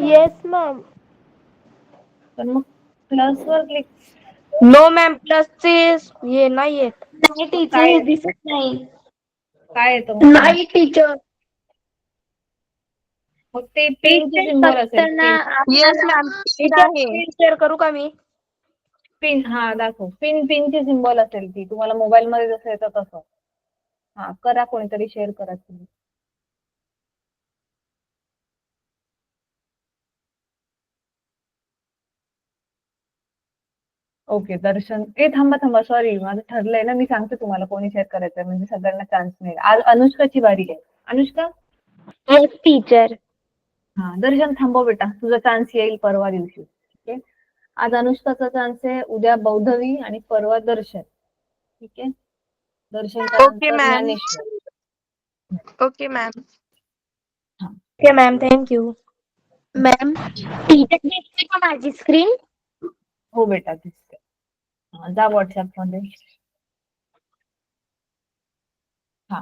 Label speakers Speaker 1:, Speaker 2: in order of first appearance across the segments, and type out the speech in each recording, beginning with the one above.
Speaker 1: Yes ma'am.
Speaker 2: तर मग plus वर क्लिक.
Speaker 1: नो मॅम, प्लसचे हे नाही येत. नाही
Speaker 2: मग
Speaker 1: टीचर,
Speaker 2: काय
Speaker 1: हे दिसत नाही.
Speaker 2: काय येतं मग
Speaker 1: नाही टीचर.
Speaker 2: मग ते पिनची
Speaker 1: टीचर
Speaker 2: सिम्बॉल
Speaker 1: फक्त
Speaker 2: असेल
Speaker 1: ना
Speaker 2: pin.
Speaker 1: Yes ma'am, screen share करू का मी?
Speaker 2: पिन हा दाखव. पिनची सिम्बॉल असेल ती तुम्हाला मोबाईल मध्ये जसं येतं तसं. हा करा, कोणीतरी शेअर करा तुम्ही. ओके दर्शन. थांबा सॉरी, माझं ठरलंय ना, मी सांगते तुम्हाला कोणी शेअर करायचंय म्हणजे सगळ्यांना चान्स मिळेल. आज अनुष्काची बारी आहे. अनुष्का.
Speaker 1: Yes teacher.
Speaker 2: हा दर्शन थांबव बेटा, तुझा चान्स येईल परवा दिवशी. ठीक आहे. आज अनुष्काचा चान्स आहे, उद्या बौद्धवी आणि परवा दर्शन. ठीक आहे. दर्शनच्या
Speaker 1: ओके
Speaker 2: नंतर
Speaker 1: मॅम.
Speaker 2: ज्ञानेश्वर.
Speaker 1: Okay ma'am.
Speaker 2: हा
Speaker 1: okay ma'am, thank you. Ma'am teacher दिसते का माझी स्क्रीन?
Speaker 2: हो बेटा दिसते. जा व्हॉट्सअप मध्ये. हा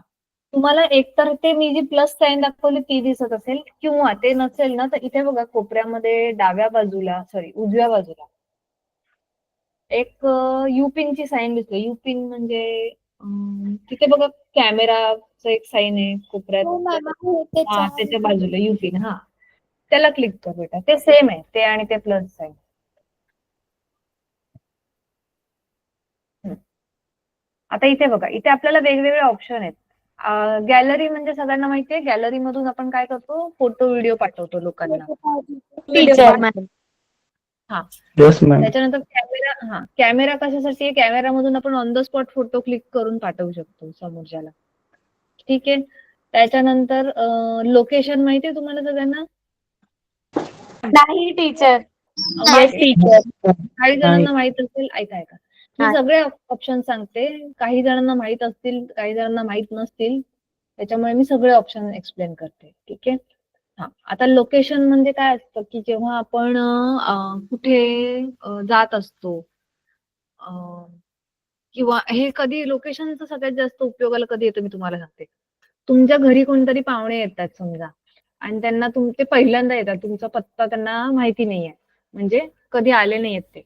Speaker 2: तुम्हाला एकतर ते मी जी प्लस साईन दाखवली ती दिसत असेल, किंवा ते नसेल ना, तर इथे बघा कोपऱ्यामध्ये डाव्या बाजूला, सॉरी उजव्या बाजूला एक युपिनची साईन दिसते. युपिन म्हणजे तिथे बघा कॅमेराचं एक साईन आहे कोपऱ्यात. हा त्याच्या बाजूला युपिन. हा त्याला क्लिक कर बेटा. ते सेम आहे, ते आणि ते प्लस साईन. आता इथे बघा, इथे आपल्याला वेगवेगळे ऑप्शन आहेत. गॅलरी म्हणजे सगळ्यांना माहितीये, गॅलरी मधून आपण काय करतो, फोटो व्हिडिओ पाठवतो लोकांना. व्हिडिओ
Speaker 1: टीचर
Speaker 2: पाठ.
Speaker 1: मॅम.
Speaker 2: हा त्याच्यानंतर कॅमेरा. हा कॅमेरा कशासाठी आहे, कॅमेरा मधून आपण on the spot photo click करून पाठवू शकतो समोरच्याला. ठीक आहे. त्याच्यानंतर लोकेशन माहितीये तुम्हाला सगळ्यांना?
Speaker 1: नाही टीचर. Yes
Speaker 2: okay.
Speaker 1: टीचर.
Speaker 2: काही जणांना माहित असेल. ऐका, मी
Speaker 1: हा.
Speaker 2: सगळे ऑप्शन सांगते. काही जणांना माहित असतील, काही जणांना माहित नसतील, त्याच्यामुळे मी सगळे ऑप्शन एक्सप्लेन करते. ठीक आहे. हा आता लोकेशन म्हणजे काय असतं, की जेव्हा आपण कुठे जात असतो, किंवा हे कधी लोकेशनचा सगळ्यात जास्त उपयोगाला कधी येतं मी तुम्हाला सांगते. तुमच्या घरी कोणतरी पाहुणे येतात समजा, आणि त्यांना ते पहिल्यांदा येतात, तुमचा पत्ता त्यांना माहिती नाहीये, म्हणजे कधी आले नाहीयेत ते.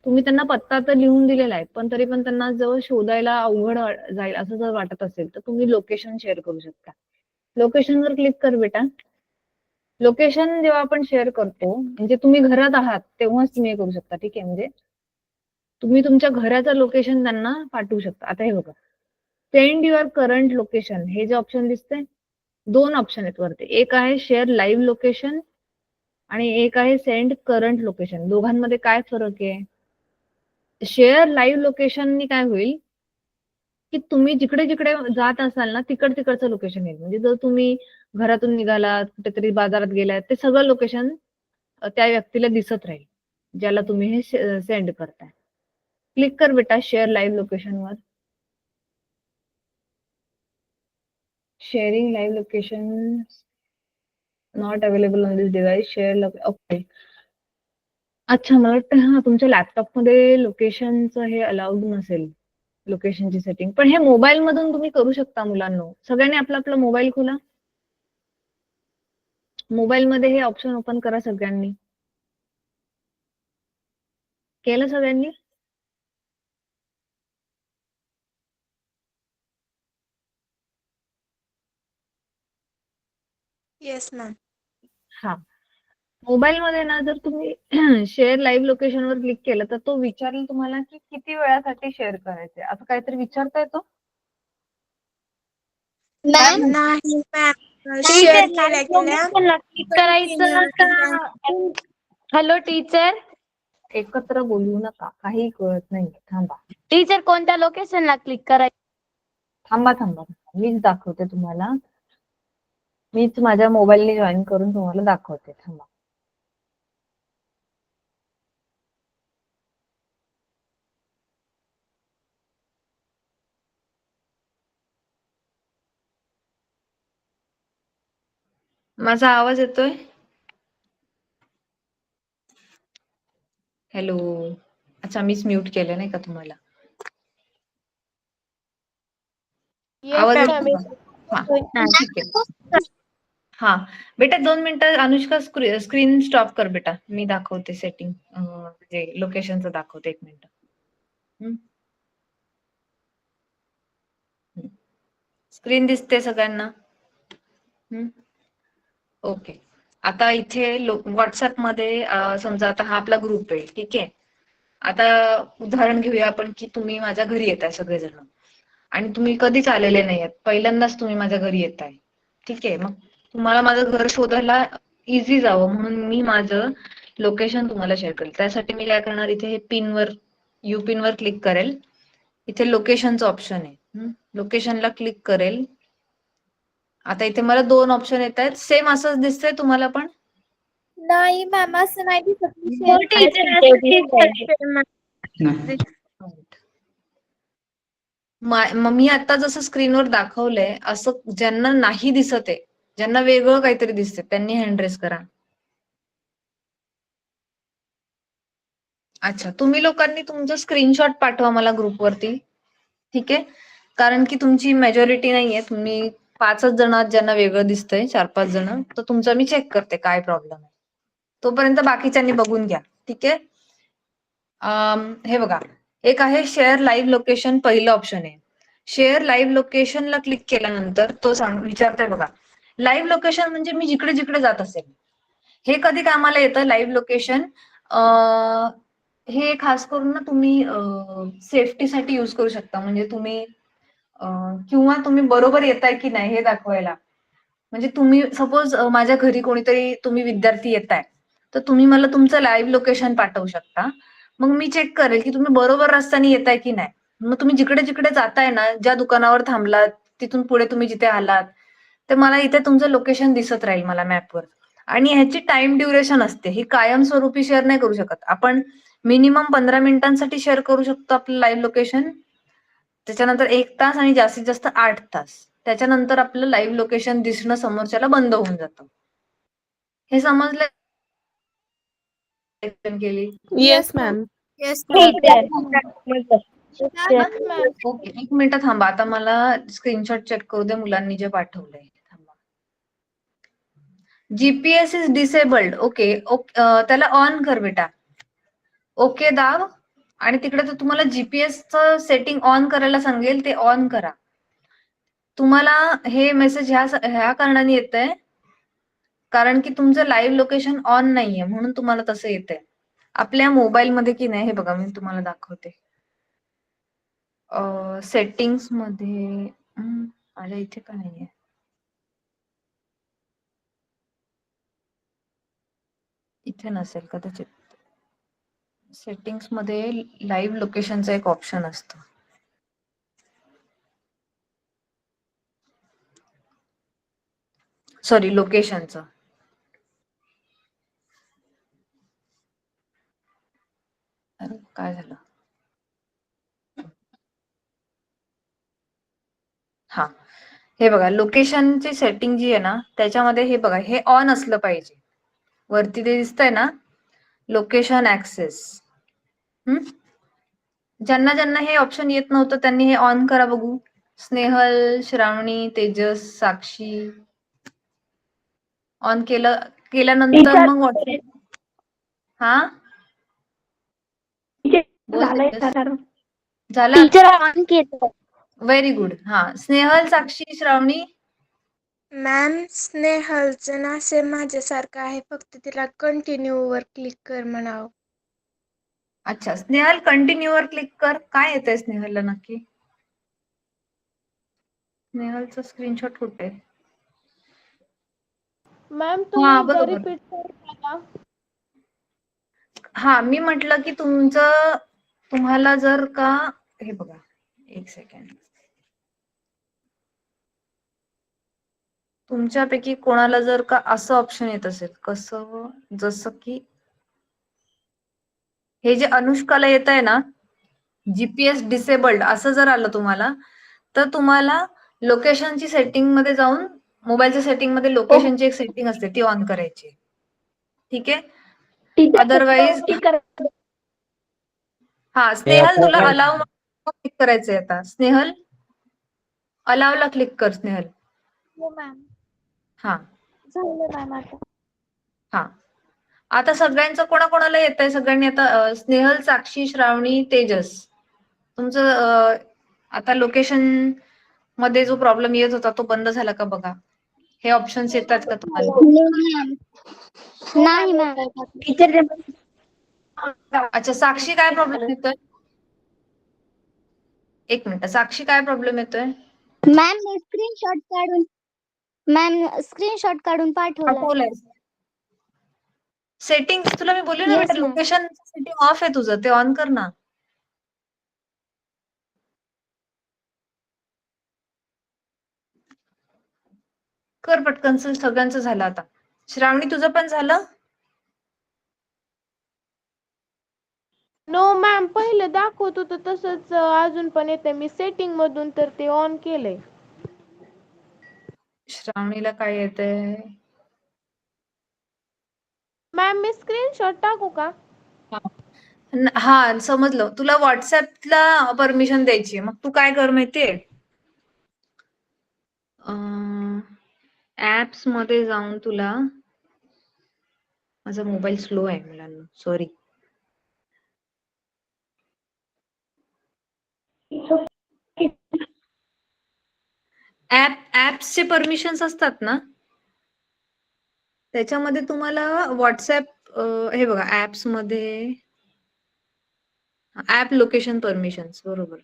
Speaker 2: तुम्ही त्यांना पत्ता तर लिहून दिलेला आहे, पण तरी पण त्यांना जवळ शोधायला अवघड जाईल असं जर वाटत असेल, तर तुम्ही लोकेशन शेअर करू शकता. लोकेशनवर क्लिक कर बेटा. लोकेशन जेव्हा आपण शेअर करतो, म्हणजे तुम्ही घरात आहात तेव्हाच तुम्ही हे करू शकता. ठीक आहे. म्हणजे तुम्ही तुमच्या घराचं लोकेशन त्यांना पाठवू शकता. आता हे बघा, सेंड युअर करंट लोकेशन, हे जे ऑप्शन दिसतंय, 2 ऑप्शन आहेत वरती. एक आहे शेअर लाईव्ह लोकेशन आणि एक आहे सेंड करंट लोकेशन. दोघांमध्ये काय फरक आहे? शेअर लाईव्ह लोकेशननी काय होईल, की तुम्ही जिकडे जिकडे जात असाल ना, तिकडचं लोकेशन येईल. म्हणजे जर तुम्ही घरातून निघालात, कुठेतरी बाजारात गेलात, ते सगळं लोकेशन त्या व्यक्तीला दिसत राहील, ज्याला तुम्ही हे सेंड करताय. क्लिक कर बेटा शेअर लाईव्ह लोकेशनवर. Sharing live location not available on this device. Share. Okay. अच्छा, मला वाटतं हा तुमच्या लॅपटॉपमध्ये लोकेशनचं हे अलाउड नसेल, लोकेशनची सेटिंग. पण हे मोबाईल मधून तुम्ही करू शकता मुलांनो. सगळ्यांनी आपला मोबाईल खोला. मोबाईल मध्ये हे ऑप्शन ओपन करा सगळ्यांनी. केलं सगळ्यांनी?
Speaker 1: Yes ma'am.
Speaker 2: हा मोबाईल मध्ये ना, जर तुम्ही शेअर लाईव्ह लोकेशनवर क्लिक केलं, तर तो विचारेल तुम्हाला की किती वेळासाठी शेअर करायचे, असं काहीतरी विचारता येतो. काय
Speaker 1: मॅम
Speaker 2: म्हणतो?
Speaker 1: नाही मॅम. शेअर
Speaker 2: टीचर
Speaker 1: केल्या
Speaker 2: लाईव्ह
Speaker 1: केल्या
Speaker 2: लोकेशनला क्लिक करायचं का?
Speaker 1: Hello teacher.
Speaker 2: एकत्र बोलू नका, काही कळत नाही. थांबा
Speaker 1: टीचर, कोणत्या लोकेशनला क्लिक करायचं?
Speaker 2: थांबा, मीच दाखवते तुम्हाला. मीच माझ्या मोबाईलने जॉईन करून तुम्हाला दाखवते. थांबा. माझा आवाज येतोय? हॅलो. अच्छा, मीच म्यूट केलं नाही का तुम्हाला?
Speaker 1: येस
Speaker 2: आवाज
Speaker 1: मॅम.
Speaker 2: येतो का? हा ठीक आहे. हा बेटा 2 मिनिटं अनुष्का स्क्रीन स्टॉप कर बेटा, मी दाखवते सेटिंग, म्हणजे लोकेशनचं दाखवते 1 मिनिट. स्क्रीन दिसते सगळ्यांना? ओके. आता इथे व्हॉट्सअप मध्ये समजा आता हा आपला ग्रुप आहे, ठीक आहे. आता उदाहरण घेऊया आपण की तुम्ही माझ्या घरी येताय सगळेजण आणि तुम्ही कधीच आलेले नाहीयेत, पहिल्यांदाच तुम्ही माझ्या घरी येताय, ठीक आहे. मग तुम्हाला माझं घर शोधायला इझी जावं म्हणून मी माझं लोकेशन तुम्हाला शेअर करेल. त्यासाठी मी काय करणार, इथे हे पिनवर यू पिनवर क्लिक करेल. इथे लोकेशनचं ऑप्शन आहे, लोकेशनला क्लिक करेल. आता इथे मला 2 ऑप्शन येत आहेत. सेम असंच दिसतंय तुम्हाला पण?
Speaker 3: नाही मॅम, असं नाही दिसत.
Speaker 1: हो टीचर, असं दिसतंय.
Speaker 2: मग मी आता जसं स्क्रीनवर दाखवलंय असं ज्यांना नाही दिसत आहे, ज्यांना वेगळं काहीतरी दिसतंय, त्यांनी हँड रेस करा. अच्छा, तुम्ही लोकांनी तुमचं स्क्रीनशॉट पाठवा मला ग्रुपवरती, ठीक आहे. कारण की तुमची मेजॉरिटी नाहीये, तुम्ही 5च जण आहात ज्यांना वेगळं दिसतंय, 4-5 जण. तर तुमचं मी चेक करते काय प्रॉब्लेम आहे. तोपर्यंत बाकीच्यांनी बघून घ्या, ठीक आहे. हे बघा, एक आहे शेअर लाईव्ह लोकेशन, पहिलं ऑप्शन आहे. शेअर लाईव्ह लोकेशनला क्लिक केल्यानंतर तो विचारतोय बघा, लाईव्ह लोकेशन म्हणजे मी जिकडे जिकडे जात असेल. हे कधी कामाला येतं लाईव्ह लोकेशन? हे खास करून ना तुम्ही सेफ्टीसाठी यूज करू शकता. म्हणजे तुम्ही किंवा तुम्ही बरोबर येताय की नाही हे दाखवायला. म्हणजे तुम्ही सपोज माझ्या घरी कोणीतरी तुम्ही विद्यार्थी येताय, तर तुम्ही मला तुमचं लाईव्ह लोकेशन पाठवू शकता. मग मी चेक करेल की तुम्ही बरोबर रस्त्याने येताय की नाही. मग तुम्ही जिकडे जिकडे जाताय ना, ज्या दुकानावर थांबलात, तिथून पुढे तुम्ही जिथे आलात, तर मला इथे तुमचं लोकेशन दिसत राहील मला मॅपवर. आणि ह्याची टाइम ड्युरेशन असते, ही कायमस्वरूपी शेअर नाही करू शकत आपण. मिनिमम 15 मिनिटांसाठी शेअर करू शकतो आपलं लाईव्ह लोकेशन, त्याच्यानंतर 1 तास आणि जास्तीत जास्त 8 तास. त्याच्यानंतर आपलं लाईव्ह लोकेशन दिसणं समोरच्याला बंद होऊन जातं. हे समजलं केली?
Speaker 3: Yes ma'am. Yes
Speaker 2: okay, 1 minute थांबा. आता मला स्क्रीनशॉट चेक करू दे मुलांनी जे पाठवलंय. थांबा. GPS is disabled. ओके, त्याला ऑन कर बेटा. ओके दाब. आणि तिकडे तर तुम्हाला जीपीएसचं सेटिंग ऑन करायला सांगेल, ते ऑन करा. तुम्हाला हे मेसेज ह्या कारणाने येतंय कारण की तुमचं लाईव्ह लोकेशन ऑन नाहीये, म्हणून तुम्हाला तसं येतंय. आपल्या मोबाईलमध्ये की नाही, हे बघा मी तुम्हाला दाखवते. सेटिंग्स मध्ये माझ्या इथे का नाहीये, इथे नसेल कदाचित. सेटिंग्स मध्ये लाईव्ह लोकेशनचं एक ऑप्शन असतं. सॉरी, लोकेशनचं. अरे काय झालं? हा, हे बघा, लोकेशनची सेटिंग जी आहे ना, त्याच्यामध्ये हे बघा, हे ऑन असलं पाहिजे. वरती ते दिसतंय ना, लोकेशन ऍक्सेस. ज्यांना ज्यांना हे ऑप्शन येत नव्हतं त्यांनी हे ऑन करा बघू. स्नेहल, श्रावणी, तेजस, साक्षी. ऑन केल्यानंतर मग व्हॉट्सअप. हा, बोल तेजस. झालं?
Speaker 1: टीचर ऑन केलं.
Speaker 2: Very good. हा, स्नेहल, साक्षी, श्रावणी.
Speaker 3: मॅम, स्नेहलचं ना सेम माझ्यासारखं आहे, फक्त तिला कंटिन्यू वर क्लिक कर म्हणावं.
Speaker 2: अच्छा, स्नेहल कंटिन्यू वर क्लिक कर. काय येतंय स्नेहलला नक्की? स्नेहलचं स्क्रीनशॉट कुठे?
Speaker 3: मॅम
Speaker 2: हा,
Speaker 3: तुम्ही एकदा
Speaker 2: बरोबर.
Speaker 3: रिपीट करू का?
Speaker 2: हा, मी म्हटलं की तुम्हाला जर का, हे बघा, 1 सेकंड. तुमच्यापैकी कोणाला जर का असं ऑप्शन येत असेल, कसं, जसं की हे जे अनुष्काला येत आहे ना, जीपीएस डिसेबल्ड असं जर आलं तुम्हाला, तर तुम्हाला लोकेशनची सेटिंग मध्ये जाऊन, मोबाईलच्या सेटिंग मध्ये लोकेशनची एक सेटिंग असते, ती ऑन करायची. ठीक आहे? अदरवाईज हा, स्नेहल तुला अलाव क्लिक करायचंय आता. स्नेहल, अलावला क्लिक कर स्नेहल.
Speaker 3: हो मॅम.
Speaker 2: हा,
Speaker 1: झालं मॅम आता.
Speaker 2: हा, आता सगळ्यांचं कोणाकोणाला येत आहे? सगळ्यांनी आता स्नेहल, साक्षी, श्रावणी, तेजस, तुमचं आता लोकेशन मध्ये जो प्रॉब्लेम येत होता तो बंद झाला का बघा. हे ऑप्शन्स येतात का तुम्हाला?
Speaker 1: नाही मॅम. टीचर
Speaker 2: अच्छा, साक्षी काय प्रॉब्लेम येतोय? एक मिनिट, साक्षी काय प्रॉब्लेम येतोय?
Speaker 1: मॅम स्क्रीनशॉट काढून
Speaker 2: पाठवलंय. सेटिंग्स तुला मी बोलली ना बेटा,
Speaker 1: Yes, ma'am.
Speaker 2: Location setting of आहे तुझं, ते ऑन कर ना. कर पटकन, सगळ्यांचं झालं आता. श्रावणी तुझं पण झालं?
Speaker 4: नो मॅम, पहिलं दाखवत होतं तसंच अजून पण येते. मी सेटिंग मधून तर ते ऑन केलंय.
Speaker 2: श्रावणीला काय येतंय?
Speaker 4: मॅम मी स्क्रीनशॉट टाकू का?
Speaker 2: हा, समजलं. तुला व्हॉट्सअपला परमिशन द्यायची, मग तू काय कर माहितीये, ऍप्स मध्ये जाऊन तुला, माझा मोबाईल स्लो आहे मुलांना, सॉरी. ऍप्सचे परमिशन्स असतात ना, त्याच्यामध्ये तुम्हाला व्हॉट्सअप, हे बघा ऍप्स मध्ये ऍप लोकेशन परमिशन्स, बरोबर.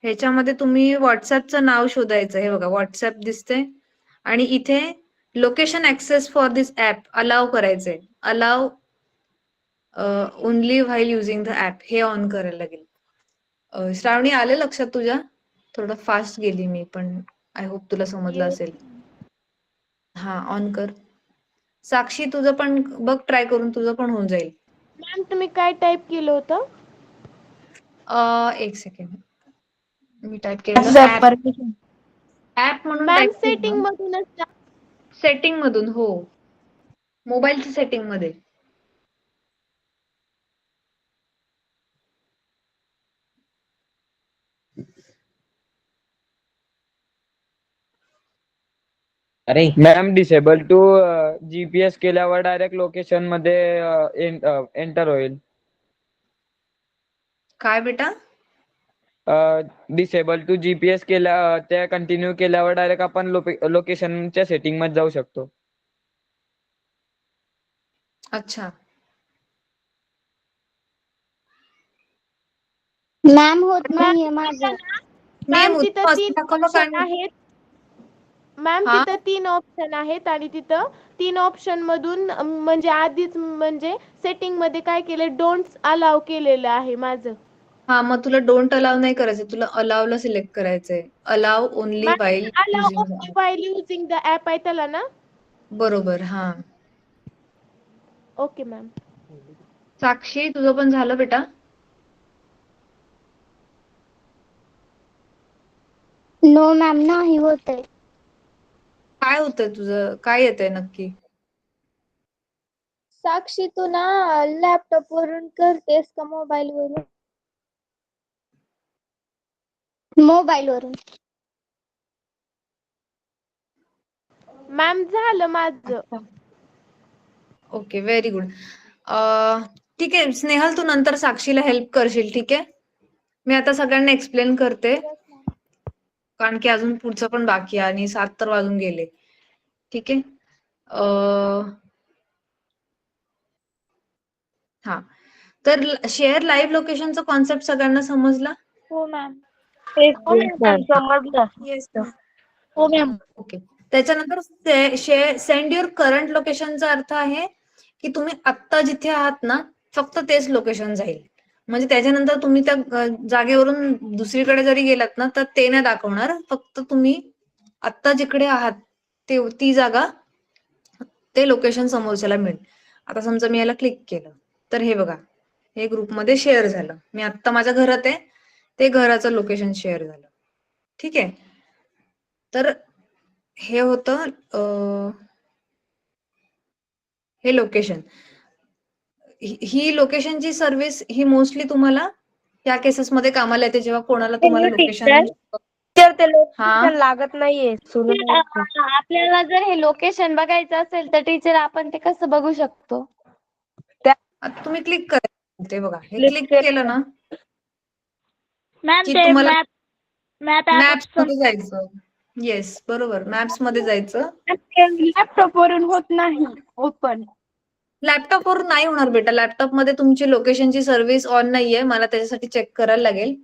Speaker 2: ह्याच्यामध्ये तुम्ही व्हॉट्सअपचं नाव शोधायचं. हे बघा व्हॉट्सअप दिसते आणि इथे location access for this app allow करायचंय. Allow only while using the app, हे ऑन करायला लागेल. श्रावणी, आले लक्षात तुझ्या? थोडं फास्ट गेली मी, पण आय होप तुला समजलं असेल. हा, ऑन कर. साक्षी तुझं पण बघ, ट्राय करून, तुझं पण होऊन जाईल.
Speaker 4: मॅम तुम्ही काय टाईप केलं होतं?
Speaker 2: एक सेकंड, मी टाईप केलं ऍप म्हणून
Speaker 4: मॅम
Speaker 2: टाईप
Speaker 4: सेटिंग
Speaker 2: केलं.
Speaker 4: मधूनच
Speaker 2: सेटिंग मधून, हो, मोबाईलच्या सेटिंग मध्ये.
Speaker 5: अरे मॅम, डिसेबल टू जीपीएस केल्यावर डायरेक्ट लोकेशन मध्ये एंटर होईल.
Speaker 2: काय बेटा?
Speaker 5: डिसेबल टू जीपीएस केल्या, त्या कंटिन्यू केल्यावर डायरेक्ट आपण लोकेशनच्या सेटिंग मध्ये जाऊ शकतो.
Speaker 2: अच्छा,
Speaker 1: मॅम होत नाहीये माझं.
Speaker 2: मी
Speaker 4: मॅम तिथं
Speaker 2: मुद्दाम असं
Speaker 4: 3
Speaker 2: दाखवलं
Speaker 4: ऑप्शन
Speaker 2: कारण,
Speaker 4: आहेत. मॅम
Speaker 2: हा,
Speaker 4: तिथं 3 ऑप्शन आहेत आणि तिथं 3 ऑप्शन मधून म्हणजे आधीच म्हणजे सेटिंग मध्ये काय केलं, डोंट अलाव केलेलं आहे माझं.
Speaker 2: हा, मग तुला डोंट अलाव नाही करायचं, तुला अलावला सिलेक्ट करायचंय. Allow only
Speaker 4: ma'am
Speaker 2: while
Speaker 4: allow
Speaker 2: using the
Speaker 4: only
Speaker 2: app.
Speaker 4: While using the app आहे त्याला ना?
Speaker 2: बरोबर, हा.
Speaker 4: Okay ma'am.
Speaker 2: साक्षी तुझं पण झालं बेटा?
Speaker 1: नो मॅम, नाही होतंय.
Speaker 2: काय होतंय तुझं, काय येतंय नक्की?
Speaker 1: साक्षी, तू ना लॅपटॉप वरून करतेस का मोबाईल वरून? मोबाईल वरून.
Speaker 4: मॅम झालं माझं.
Speaker 2: अच्छा, ओके, व्हेरी गुड. ठीक आहे स्नेहल, तू नंतर साक्षीला हेल्प करशील, ठीक आहे? मी आता सगळ्यांना एक्सप्लेन करते, कारण की अजून पुढचं पण बाकी आहे आणि 7 तर वाजून गेले. ठीक आहे. हा, तर शेअर लाईव्ह लोकेशनचा कॉन्सेप्ट सगळ्यांना समजला?
Speaker 1: हो मॅम.
Speaker 4: समजलं.
Speaker 2: येस.
Speaker 1: हो मॅम.
Speaker 2: ओके. त्याच्यानंतर सेंड युअर करंट लोकेशनचा अर्थ आहे की तुम्ही आत्ता जिथे आहात ना, फक्त तेच लोकेशन जाईल. म्हणजे त्याच्यानंतर तुम्ही त्या जागेवरून दुसरीकडे जरी गेलात ना, तर ते नाही दाखवणार. फक्त तुम्ही आत्ता जिकडे आहात ती जागा, ते लोकेशन समोरच्याला मिळेल. आता समजा मी याला क्लिक केलं, तर हे बघा, हे ग्रुपमध्ये शेअर झालं. मी आत्ता माझ्या घरात आहे, ते घराचं लोकेशन शेअर झालं. ठीक आहे. तर हे होतं हे लोकेशन. ही लोकेशनची सर्व्हिस ही मोस्टली तुम्हाला या केसेसमध्ये कामाला येते, जेव्हा कोणाला तुम्हाला लोकेशन
Speaker 1: ते
Speaker 2: हा
Speaker 1: लोकेशन लागत नाहीये
Speaker 4: आपल्याला जर हे लोकेशन बघायचं असेल तर टीचर आपण ते कसं बघू शकतो?
Speaker 2: आता तुम्ही क्लिक करा ते बघा, हे
Speaker 1: Click
Speaker 2: क्लिक
Speaker 1: केलं.
Speaker 2: केलं ना
Speaker 1: मॅम
Speaker 2: की
Speaker 1: ते
Speaker 2: तुम्हाला
Speaker 1: मॅप
Speaker 2: मॅप्स मध्ये जायचं. येस, बरोबर, मॅप्स मध्ये जायचं.
Speaker 1: लॅपटॉप वरून होत नाही ओपन.
Speaker 2: लॅपटॉप वरून नाही होणार बेटा, लॅपटॉप मध्ये तुमची लोकेशनची सर्व्हिस ऑन नाहीये, मला त्याच्यासाठी चेक करायला लागेल.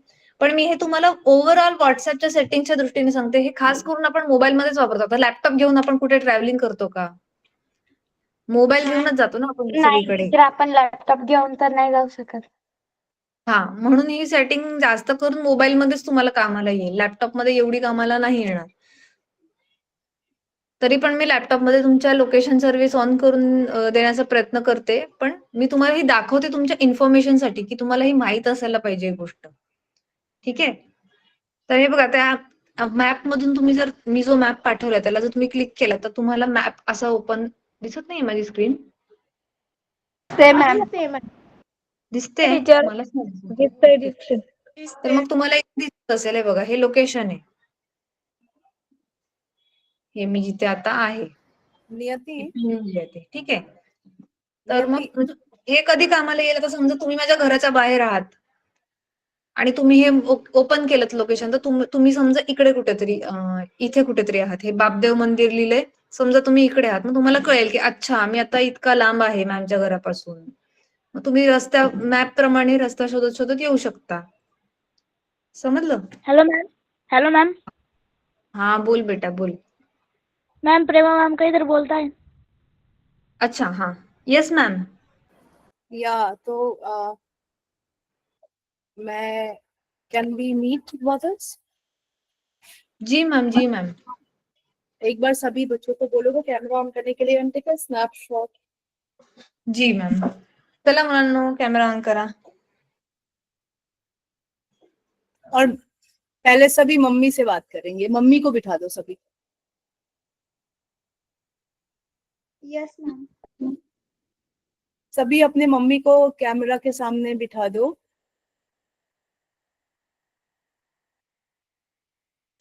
Speaker 2: पण मी हे तुम्हाला ओव्हरऑल व्हॉट्सअपच्या सेटिंगच्या दृष्टीने सांगते. हे खास करून आपण मोबाईल मध्येच वापरतो. आता लॅपटॉप घेऊन आपण कुठे ट्रॅव्हलिंग करतो का? मोबाईल घेऊनच जातो ना आपण सगळीकडे.
Speaker 1: तर आपण लॅपटॉप घेऊन तर नाही जाऊ शकत.
Speaker 2: हा, म्हणून ही सेटिंग जास्त करून मोबाईल मध्येच तुम्हाला कामाला येईल, लॅपटॉप मध्ये एवढी कामाला नाही येणार. तरी पण मी लॅपटॉप मध्ये तुमच्या लोकेशन सर्व्हिस ऑन करून देण्याचा प्रयत्न करते. पण मी तुम्हाला ही दाखवते तुमच्या इन्फॉर्मेशनसाठी, की तुम्हाला ही माहित असायला पाहिजे ही गोष्ट. ठीक आहे. तर हे बघा, त्या मॅप मधून तुम्ही जर, मी जो मॅप पाठवला त्याला जर तुम्ही क्लिक केला तर तुम्हाला मॅप असा ओपन दिसत नाही माझी स्क्रीन?
Speaker 4: सेम
Speaker 2: दिसते?
Speaker 1: टीचर
Speaker 2: मलाच नाही दिसत.
Speaker 1: दिसतंय
Speaker 2: Okay. तर
Speaker 3: दिसते.
Speaker 2: मग तुम्हाला एक दिसत असेल, हे बघा, हे लोकेशन आहे. हे मी जिथे आता आहे. ठीक आहे. तर मग हे कधी कामाला येईल? आता समजा तुम्ही माझ्या घराच्या बाहेर आहात आणि तुम्ही हे ओपन केलं लोकेशन, तर तुम्ही समजा इकडे कुठेतरी, इथे कुठेतरी आहात. हे बापदेव मंदिर लिहिलंय, समजा तुम्ही इकडे आहात, मग तुम्हाला कळेल की अच्छा मी आता इतका लांब आहे मॅमच्या घरापासून. मग तुम्ही मॅप प्रमाणे रस्ता शोधत शोधत येऊ शकता. समजलं?
Speaker 1: Hello ma'am.
Speaker 2: हा, बोल बेटा, बोल.
Speaker 1: मॅम प्रेमा मॅम काहीतरी बोलताय.
Speaker 2: अच्छा, हाँ, यस मैम.
Speaker 6: या तो मैं कैन वी मीट वॉटर्स?
Speaker 2: जी मैम, जी मैम.
Speaker 6: एक बार सभी बच्चों को बोलोगे कैमरा ऑन करने के लिए एंड टेक अ स्नैपशॉट.
Speaker 2: जी मैम. चला मुलांनो, कॅमेरा ऑन करा.
Speaker 6: और पहले सभी मम्मी से बात करेंगे. मम्मी को बिठा दो सभी.
Speaker 1: Yes ma'am.
Speaker 6: सभी अपने मम्मी को कैमरा के सामने बिठा दो.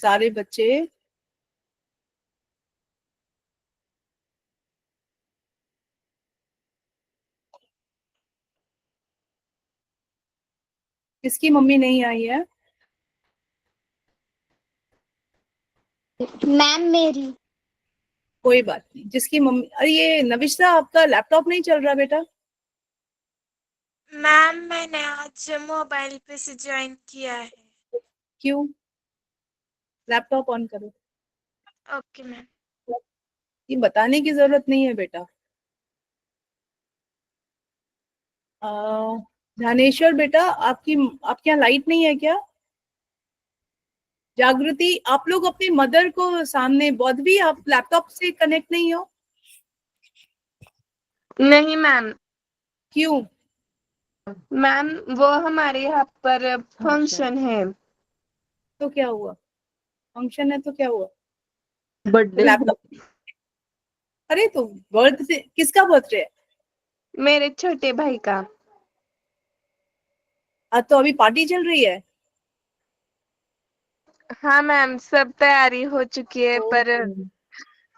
Speaker 6: सारे बच्चे. किसकी मम्मी नहीं आई है?
Speaker 1: मैम मेरी.
Speaker 6: कोई बात नहीं. जिसकी मम्मी, अरे ये नविश्ता, आपका लैपटॉप नहीं चल रहा बेटा?
Speaker 3: मैम मैंने आज मोबाइल पे से ज्वाइन किया है.
Speaker 6: क्यों? लैपटॉप ऑन करो.
Speaker 3: Okay ma'am.
Speaker 6: ये बताने की जरूरत नहीं है बेटा. ध्यानेश्वर बेटा, आपके यहाँ लाइट नहीं है क्या? जागृति, आप लोग अपनी मदर को सामने, बौद्धवी आप लैपटॉप से कनेक्ट नहीं हो?
Speaker 4: नहीं मैम.
Speaker 6: क्यों?
Speaker 4: मैम वो हमारे यहाँ पर फंक्शन है.
Speaker 6: तो क्या हुआ? फंक्शन है तो क्या हुआ?
Speaker 4: बर्थडे.
Speaker 6: लैपटॉप. अरे तो बर्थडे, किसका बर्थडे है?
Speaker 4: मेरे छोटे भाई का.
Speaker 6: तो अभी पार्टी चल रही है?
Speaker 4: हाँ मैम, सब तैयारी हो चुकी है पर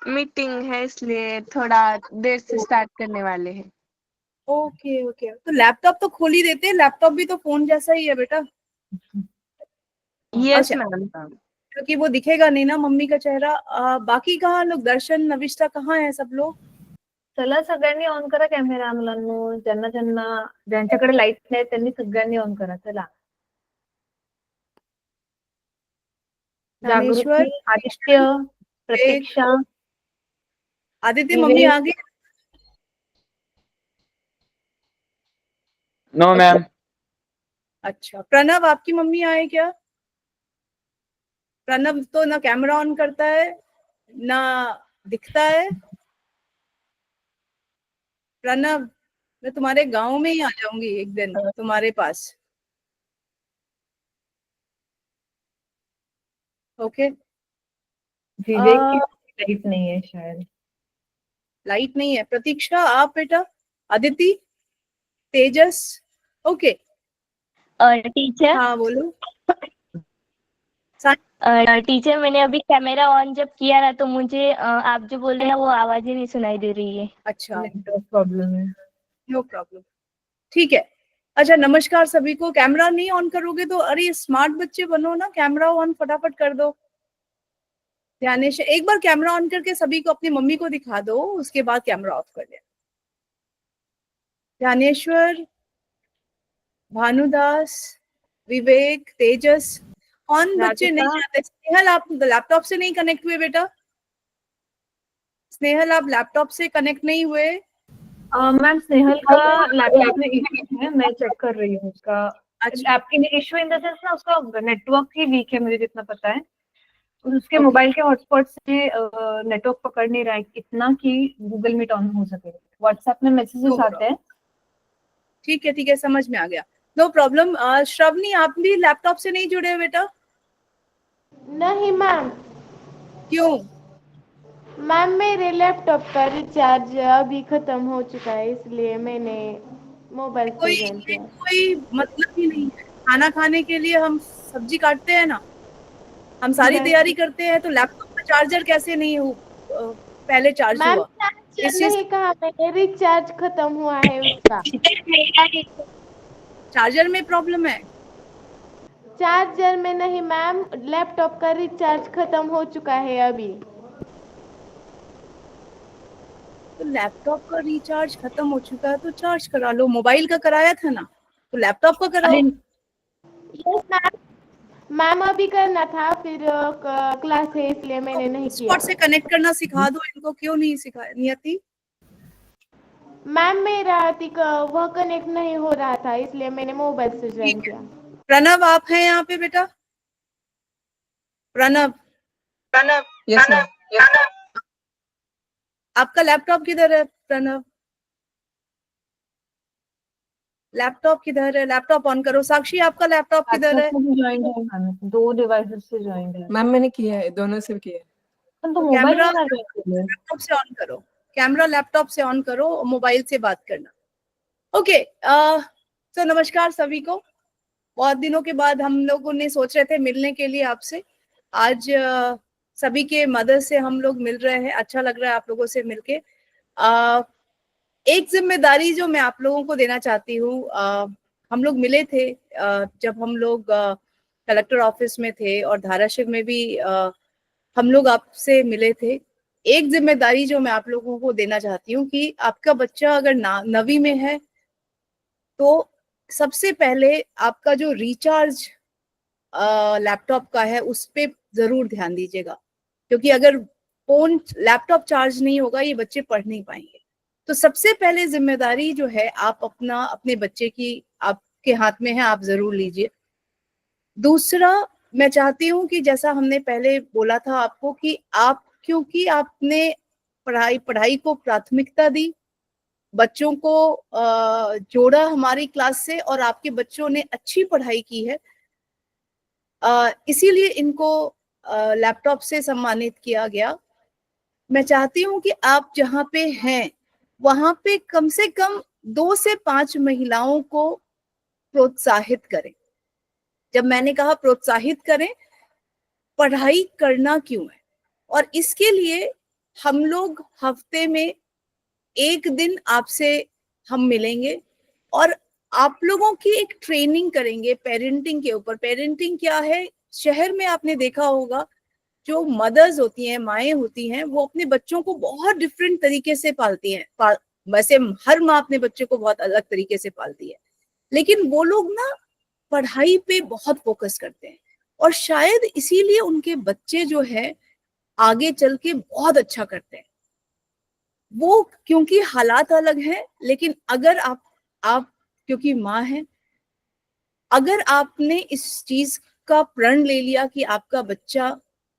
Speaker 4: मीटिंग है इसलिए थोड़ा देर से स्टार्ट करने वाले हैं.
Speaker 6: Okay okay. तो लैपटॉप तो खोल ही देते. लैपटॉप भी तो फोन जैसा ही है बेटा.
Speaker 4: यस
Speaker 6: अच्छा,
Speaker 4: मैम.
Speaker 6: क्योंकि वो दिखेगा नहीं ना मम्मी का चेहरा. बाकी कहाँ लोग? दर्शन, नविष्टा कहाँ है सब लोग?
Speaker 2: चला, सगळ्यांनी ऑन करा कॅमेरा मुलांनो. ज्यांच्याकडे लाईट नाही त्यांनी सगळ्यांनी ऑन करा. चला.
Speaker 6: ज्ञानेश्वर,
Speaker 2: जागृती, आदित्य, प्रतीक्षा,
Speaker 6: आदित्य मम्मी आ गई?
Speaker 5: No ma'am.
Speaker 6: अच्छा, प्रणव, आपकी मम्मी आए क्या? प्रणव तो ना कैमरा ऑन करता है ना दिखता है. प्रणव, मैं तुम्हारे गांव में ही आ जाऊंगी एक दिन तुम्हारे पास. ओके.
Speaker 2: विवेक की लाईट नाहीये शायद.
Speaker 6: लाइट नहीं है. प्रतीक्षा, आप बेटा. अदिति, तेजस. ओके.
Speaker 1: टीचर.
Speaker 6: हाँ बोलो.
Speaker 1: टीचर मैंने अभी कैमरा ऑन जब किया ना तो मुझे आप जो बोल रहे हैं वो आवाज ही नहीं सुनाई दे रही है।
Speaker 6: अच्छा,
Speaker 2: नेटवर्क प्रॉब्लम है।
Speaker 6: नो प्रॉब्लम, ठीक है। अच्छा, नमस्कार सभी को। कैमरा नहीं ऑन करोगे तो, अरे स्मार्ट बच्चे बनो ना, कैमरा ऑन फटाफट कर दो। ध्यानेश, एक बार कैमरा ऑन करके सभी को अपनी मम्मी को दिखा दो, उसके बाद कैमरा ऑफ कर लेना। ध्यानेश्वर, भानुदास, विवेक, तेजस, कौन बच्चे नहीं आते? स्नेहल, आप लैपटॉप से नहीं कनेक्ट हुए बेटा? स्नेहल, आप लैपटॉप से कनेक्ट नहीं हुए?
Speaker 2: मैम स्नेहल का लैपटॉप में इशू है, मैं चेक कर रही हूँ उसका।
Speaker 6: अच्छा,
Speaker 2: इशू इन द सेंस ना, उसका नेटवर्क ही वीक है मुझे जितना पता है। उसके मोबाइल के हॉटस्पॉट से नेटवर्क पकड़ नहीं रहा है इतना कि गूगल मीट ऑन हो सके। व्हाट्सएप में मैसेजेस आते हैं।
Speaker 6: ठीक है, समझ में आ गया, नो प्रॉब्लम। श्रवनी, आप भी लैपटॉप से नहीं जुड़े हो बेटा?
Speaker 4: नहीं मैम।
Speaker 6: क्यों?
Speaker 4: मैम मेरे लैपटॉप का रिचार्ज अभी खत्म हो चुका है, इसलिए मैंने मोबाइल से ज्वाइन किया।
Speaker 6: कोई मतलब ही नहीं है। खाना खाने के लिए हम सब्जी काटते हैं ना, हम सारी तैयारी करते हैं, तो लैपटॉप का चार्जर कैसे नहीं हो पहले चार्ज
Speaker 4: मैम
Speaker 6: हुआ?
Speaker 4: चार्जर नहीं कहा मैंने, रिचार्ज खत्म हुआ है उसका।
Speaker 6: चार्जर में प्रॉब्लम है?
Speaker 4: चार्जर में नहीं मैम, लैपटॉप का रिचार्ज खत्म हो चुका है अभी।
Speaker 6: तो लैपटॉप का रिचार्ज खत्म हो चुका है तो चार्ज करा लो। मोबाइल का कराया था ना, तो लैपटॉप का कराओ।
Speaker 4: मैम अभी करना था, फिर क्लास है इसलिए मैंने नहीं किया।
Speaker 6: हॉटस्पॉट से कनेक्ट करना सिखा दो इनको, क्यों नहीं सिखा नियति?
Speaker 4: मैम मेरा वह कनेक्ट नहीं हो रहा था, इसलिए मैंने मोबाइल से ज्वाइन किया।
Speaker 6: प्रणव, आप हैं यहाँ पे बेटा? Pranav,
Speaker 7: yes ma'am.
Speaker 6: आपका लैपटॉप किधर है प्रणव? लैपटॉप किधर है? लैपटॉप ऑन करो। साक्षी, आपका लैपटॉप किधर है?
Speaker 2: ज्वाइन है मैम, 2 डिवाइसेस से ज्वाइन है।
Speaker 7: मैम मैंने किया है, दोनों से किया है।
Speaker 2: तो मोबाइल
Speaker 6: कैमरा
Speaker 2: में
Speaker 6: लैपटॉप से ऑन करो, कैमरा लैपटॉप से ऑन करो, मोबाइल से बात करना। ओके, तो नमस्कार सभी को। बहुत दिनों के बाद हम लोगों ने सोच रहे थे मिलने के लिए आपसे। आज सभी के मदद से हम लोग मिल रहे हैं, अच्छा लग रहा है आप लोगों से मिलके। एक जिम्मेदारी जो मैं आप लोगों को देना चाहती हूँ, हम लोग मिले थे जब हम लोग कलेक्टर ऑफिस में थे, और धाराशिव में भी हम लोग आपसे मिले थे। एक जिम्मेदारी जो मैं आप लोगों को देना चाहती हूँ कि आपका बच्चा अगर 9वीं में है तो सबसे पहले आपका जो रिचार्ज लैपटॉप का है उस पे जरूर ध्यान दीजिएगा, क्योंकि अगर फोन लैपटॉप चार्ज नहीं होगा ये बच्चे पढ़ नहीं पाएंगे। तो सबसे पहले जिम्मेदारी जो है आप अपने बच्चे की आपके हाथ में है, आप जरूर लीजिए। दूसरा, मैं चाहती हूँ कि जैसा हमने पहले बोला था आपको कि क्योंकि आपने पढ़ाई को प्राथमिकता दी, बच्चों को जोड़ा हमारी क्लास से, और आपके बच्चों ने अच्छी पढ़ाई की है, इसीलिए इनको लैपटॉप से सम्मानित किया गया। मैं चाहती हूँ कि आप जहाँ पे हैं वहां पे कम से कम 2 से 5 महिलाओं को प्रोत्साहित करें। जब मैंने कहा प्रोत्साहित करें, पढ़ाई करना क्यों है, और इसके लिए हम लोग हफ्ते में एक दिन आपसे हम मिलेंगे और आप लोगों की एक ट्रेनिंग करेंगे पेरेंटिंग के ऊपर। पेरेंटिंग क्या है, शहर में आपने देखा होगा जो मदर्स होती हैं, माएँ होती हैं, वो अपने बच्चों को बहुत डिफरेंट तरीके से पालती हैं। वैसे हर माँ अपने बच्चे को बहुत अलग तरीके से पालती है, लेकिन वो लोग ना पढ़ाई पे बहुत फोकस करते हैं, और शायद इसीलिए उनके बच्चे जो है आगे चल के बहुत अच्छा करते हैं। वो क्योंकि हालात अलग हैं, लेकिन अगर आप क्योंकि माँ हैं, अगर आपने इस चीज का प्रण ले लिया कि आपका बच्चा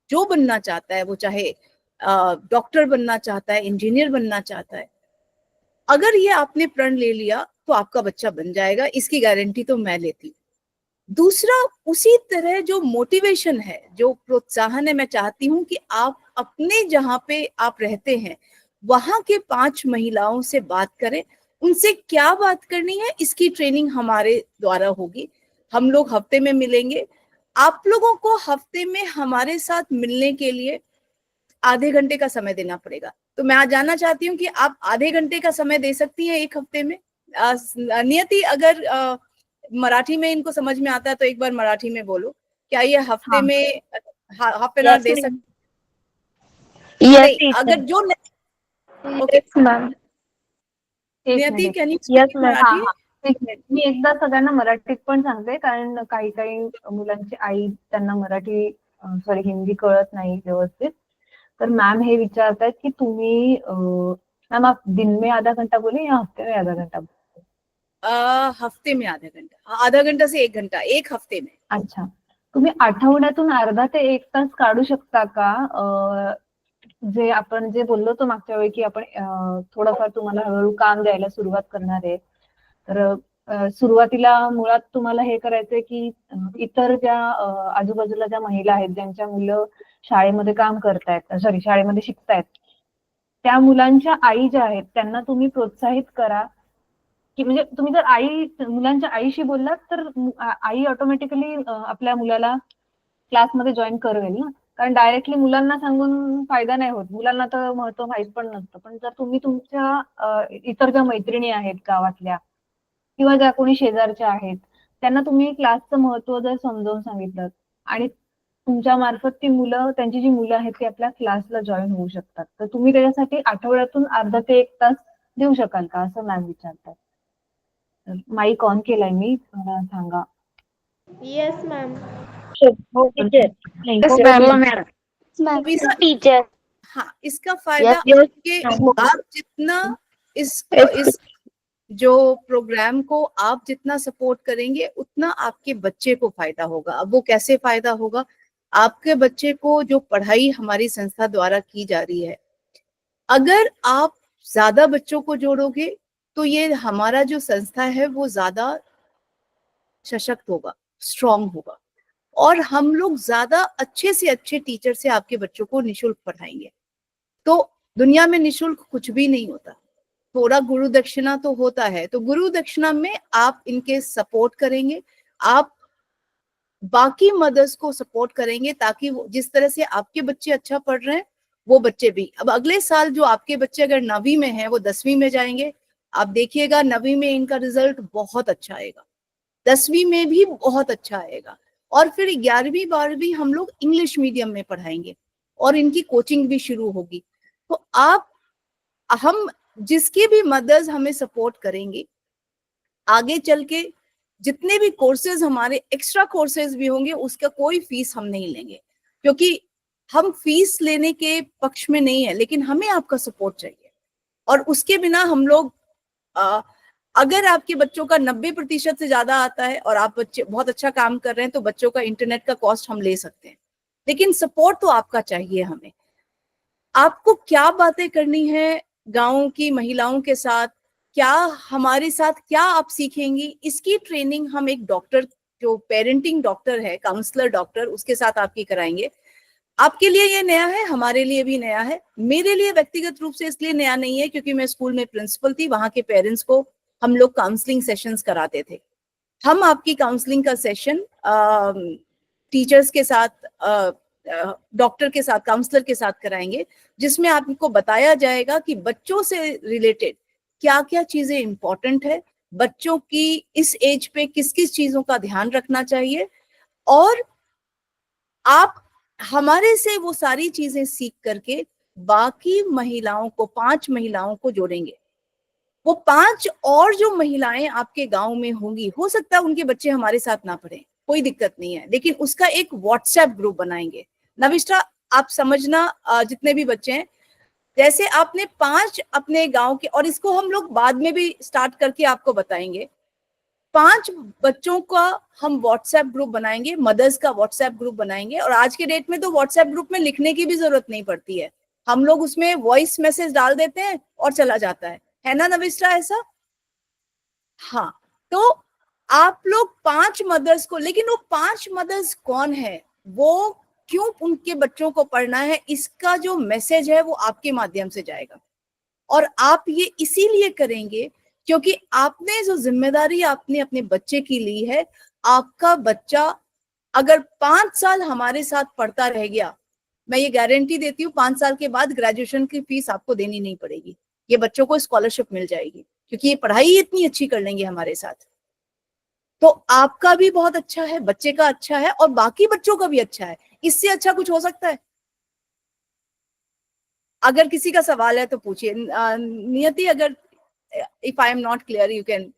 Speaker 6: जो बनना चाहता है, वो चाहे डॉक्टर बनना चाहता है, इंजीनियर बनना चाहता है, अगर ये आपने प्रण ले लिया तो आपका बच्चा बन जाएगा, इसकी गारंटी तो मैं लेती हूँ। दूसरा, उसी तरह जो मोटिवेशन है, जो प्रोत्साहन है, मैं चाहती हूँ कि आप अपने जहाँ पे आप रहते हैं वहां के 5 महिलाओं से बात करें। उनसे क्या बात करनी है इसकी ट्रेनिंग हमारे द्वारा होगी। हम लोग हफ्ते में मिलेंगे, आप लोगों को हफ्ते में हमारे साथ मिलने के लिए आधे घंटे का समय देना पड़ेगा। तो मैं आज जानना चाहती हूँ कि आप आधे घंटे का समय दे सकती हैं एक हफ्ते में? नियति, अगर मराठी में इनको समझ में आता है तो एक बार मराठी में बोलो, क्या ये हफ्ते
Speaker 2: हाँ।
Speaker 6: में हाफ एन आवर दे सकते?
Speaker 1: यस
Speaker 6: नहीं, अगर जो ओके,
Speaker 1: यस मैम.
Speaker 2: एक
Speaker 6: नियति
Speaker 2: minute.
Speaker 6: Can you
Speaker 1: Yes,
Speaker 6: speak in
Speaker 1: ma'am.
Speaker 2: हा
Speaker 6: मराठी?
Speaker 2: हा एक मिनिट. मी एकदा सगळ्यांना मराठीत पण सांगते, कारण काही काही मुलांची आई त्यांना मराठी सॉरी हिंदी कळत नाही व्यवस्थित. तर मॅम हे विचारतायत की तुम्ही मैम आप दिन में आधा घंटा बोले या हफ्ते में आधा घंटा बोले?
Speaker 6: हफ्ते में आधा घंटा से 1 घंटा, एक हफ्ते में.
Speaker 2: अच्छा. तुम्ही आठवड्यातून अर्धा ते 1 तास काढू शकता का? जे आपण जे बोललो होतो मागच्या वेळी की आपण थोडंफार तुम्हाला हळूहळू काम द्यायला सुरुवात करणार आहे. तर सुरुवातीला मुळात तुम्हाला हे करायचंय की इतर ज्या आजूबाजूला ज्या महिला आहेत, ज्यांच्या मुलं शाळेमध्ये काम करतायत, सॉरी शाळेमध्ये शिकतायत, त्या मुलांच्या आई ज्या आहेत त्यांना तुम्ही प्रोत्साहित करा की म्हणजे तुम्ही जर मुलांच्या आईशी बोललात तर आई ऑटोमॅटिकली आपल्या मुलाला क्लासमध्ये जॉईन करेल ना. कारण डायरेक्टली मुलांना सांगून फायदा नाही होत. मुलांना तर महत्व माहित पण नसतं. पण जर तुम्ही तुमच्या इतर ज्या मैत्रिणी आहेत गावातल्या किंवा ज्या कोणी शेजारच्या आहेत, त्यांना तुम्ही क्लासचं महत्व जर समजावून सांगितलं आणि तुमच्या मार्फत ती मुलं, त्यांची जी मुलं आहेत ती आपल्या क्लासला जॉईन होऊ शकतात. तर तुम्ही त्याच्यासाठी आठवड्यातून अर्धा ते 1 तास देऊ शकाल का, असं मॅम विचारतात. माईक ऑन केलाय मी, मला सांगा.
Speaker 4: Yes ma'am.
Speaker 1: हो टीचर. टीचर.
Speaker 6: हाँ, इसका फायदा
Speaker 1: Yes.
Speaker 6: कि आप जितना इस जो प्रोग्राम को आप जितना सपोर्ट करेंगे उतना आपके बच्चे को फायदा होगा. अब वो कैसे फायदा होगा? आपके बच्चे को जो पढ़ाई हमारी संस्था द्वारा की जा रही है, अगर आप ज्यादा बच्चों को जोड़ोगे तो ये हमारा जो संस्था है वो ज्यादा सशक्त होगा, स्ट्रांग होगा, और हम लोग ज्यादा अच्छे से अच्छे टीचर से आपके बच्चों को निशुल्क पढ़ाएंगे. तो दुनिया में निशुल्क कुछ भी नहीं होता. थोड़ा गुरु दक्षिणा तो होता है, तो गुरु दक्षिणा में आप इनके सपोर्ट करेंगे, आप बाकी मदर्स को सपोर्ट करेंगे, ताकि जिस तरह से आपके बच्चे अच्छा पढ़ रहे हैं वो बच्चे भी. अब अगले साल जो आपके बच्चे अगर 9वीं में हैं वो 10वीं में जाएंगे, आप देखिएगा 9वीं में इनका रिजल्ट बहुत अच्छा आएगा, 10वीं में भी बहुत अच्छा आएगा, और फिर 11वीं 12वीं हम लोग इंग्लिश मीडियम में पढ़ाएंगे और इनकी कोचिंग भी शुरू होगी. तो हम जिसकी भी मदर्स हमें सपोर्ट करेंगे, आगे चल के जितने भी कोर्सेज हमारे एक्स्ट्रा कोर्सेज भी होंगे उसका कोई फीस हम नहीं लेंगे, क्योंकि हम फीस लेने के पक्ष में नहीं है, लेकिन हमें आपका सपोर्ट चाहिए. और उसके बिना हम लोग अगर आपके बच्चों का 90% से ज्यादा आता है और आप बच्चे बहुत अच्छा काम कर रहे हैं तो बच्चों का इंटरनेट का कॉस्ट हम ले सकते हैं, लेकिन सपोर्ट तो आपका चाहिए हमें. आपको क्या बातें करनी है गांव की महिलाओं के साथ, क्या हमारे साथ क्या आप सीखेंगी, इसकी ट्रेनिंग हम एक डॉक्टर, जो पेरेंटिंग डॉक्टर है, काउंसलर डॉक्टर, उसके साथ आपकी कराएंगे. आपके लिए ये नया है, हमारे लिए भी नया है. मेरे लिए व्यक्तिगत रूप से इसलिए नया नहीं है क्योंकि मैं स्कूल में प्रिंसिपल थी, वहां के पेरेंट्स को हम लोग काउंसलिंग सेशंस कराते थे. हम आपकी काउंसलिंग का सेशन टीचर्स के साथ, डॉक्टर के साथ, काउंसलर के साथ कराएंगे, जिसमें आपको बताया जाएगा कि बच्चों से रिलेटेड क्या क्या चीजें इंपॉर्टेंट है, बच्चों की इस एज पे किस किस चीजों का ध्यान रखना चाहिए, और आप हमारे से वो सारी चीजें सीख करके बाकी महिलाओं को, 5 महिलाओं को जोड़ेंगे. वो 5 और जो महिलाएं आपके गांव में होंगी, हो सकता है उनके बच्चे हमारे साथ ना पढ़े, कोई दिक्कत नहीं है, लेकिन उसका एक व्हाट्सएप ग्रुप बनाएंगे. नविष्टा, आप समझना, जितने भी बच्चे हैं, जैसे आपने 5 अपने गांव के, और इसको हम लोग बाद में भी स्टार्ट करके आपको बताएंगे, 5 बच्चों का हम व्हाट्सएप ग्रुप बनाएंगे, मदर्स का व्हाट्सएप ग्रुप बनाएंगे. और आज के डेट में तो व्हाट्सएप ग्रुप में लिखने की भी जरूरत नहीं पड़ती है, हम लोग उसमें वॉइस मैसेज डाल देते हैं और चला जाता है ना नविष्टा, ऐसा? हाँ. तो आप लोग 5 मदर्स को, लेकिन वो 5 मदर्स कौन है, वो क्यों उनके बच्चों को पढ़ना है, इसका जो मैसेज है वो आपके माध्यम से जाएगा. और आप ये इसीलिए करेंगे क्योंकि आपने जो जिम्मेदारी आपने अपने बच्चे की ली है, आपका बच्चा अगर 5 साल हमारे साथ पढ़ता रह गया, मैं ये गारंटी देती हूँ 5 साल के बाद ग्रेजुएशन की फीस आपको देनी नहीं पड़ेगी, ये बच्चों को स्कॉलरशिप मिल जाएगी, क्योंकि ये पढ़ाई इतनी अच्छी कर लेंगे हमारे साथ। तो आपका भी बहुत अच्छा है, बच्चे का अच्छा है, और बाकी बच्चों का भी अच्छा है। इससे अच्छा कुछ हो सकता है? अगर किसी का सवाल है तो पूछिए। नियति, अगर if I am not clear you can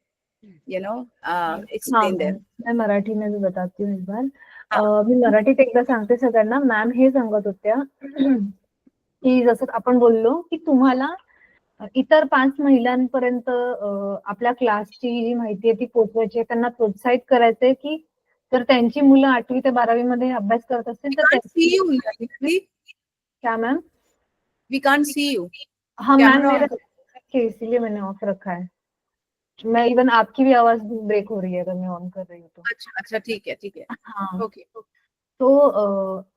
Speaker 2: हाँ
Speaker 6: एक्सप्लेन
Speaker 2: मॅम,
Speaker 6: देम।
Speaker 2: मैं मराठी में भी बताती हूँ एक बार.
Speaker 6: हाँ.
Speaker 2: मी मराठीत एकदा सांगते सगळ्यांना. मॅम हे सांगत होत्या की जसं आपण बोललो की तुम्हाला इतर 5 महिलांपर्यंत आपल्या क्लासची जी माहिती आहे ती पोहोचवायची आहे, त्यांना प्रोत्साहित करायचंय की जर त्यांची मुलं 8वी ते 12वी मध्ये अभ्यास करत असतील
Speaker 6: We
Speaker 2: तर
Speaker 6: can't see you, Nidhi.
Speaker 2: क्या ma'am?
Speaker 6: We can't see you.
Speaker 2: हाँ मैम,
Speaker 6: Camera
Speaker 2: मेरा
Speaker 6: on.
Speaker 2: इसीलिए मैंने ऑफ रखा है. मैं इवन आपकी भी आवाज ब्रेक हो रही है अगर मैं ऑन कर रही हूँ तो.
Speaker 6: अच्छा अच्छा, ठीक है.
Speaker 2: हाँ.
Speaker 6: ओके.
Speaker 2: तो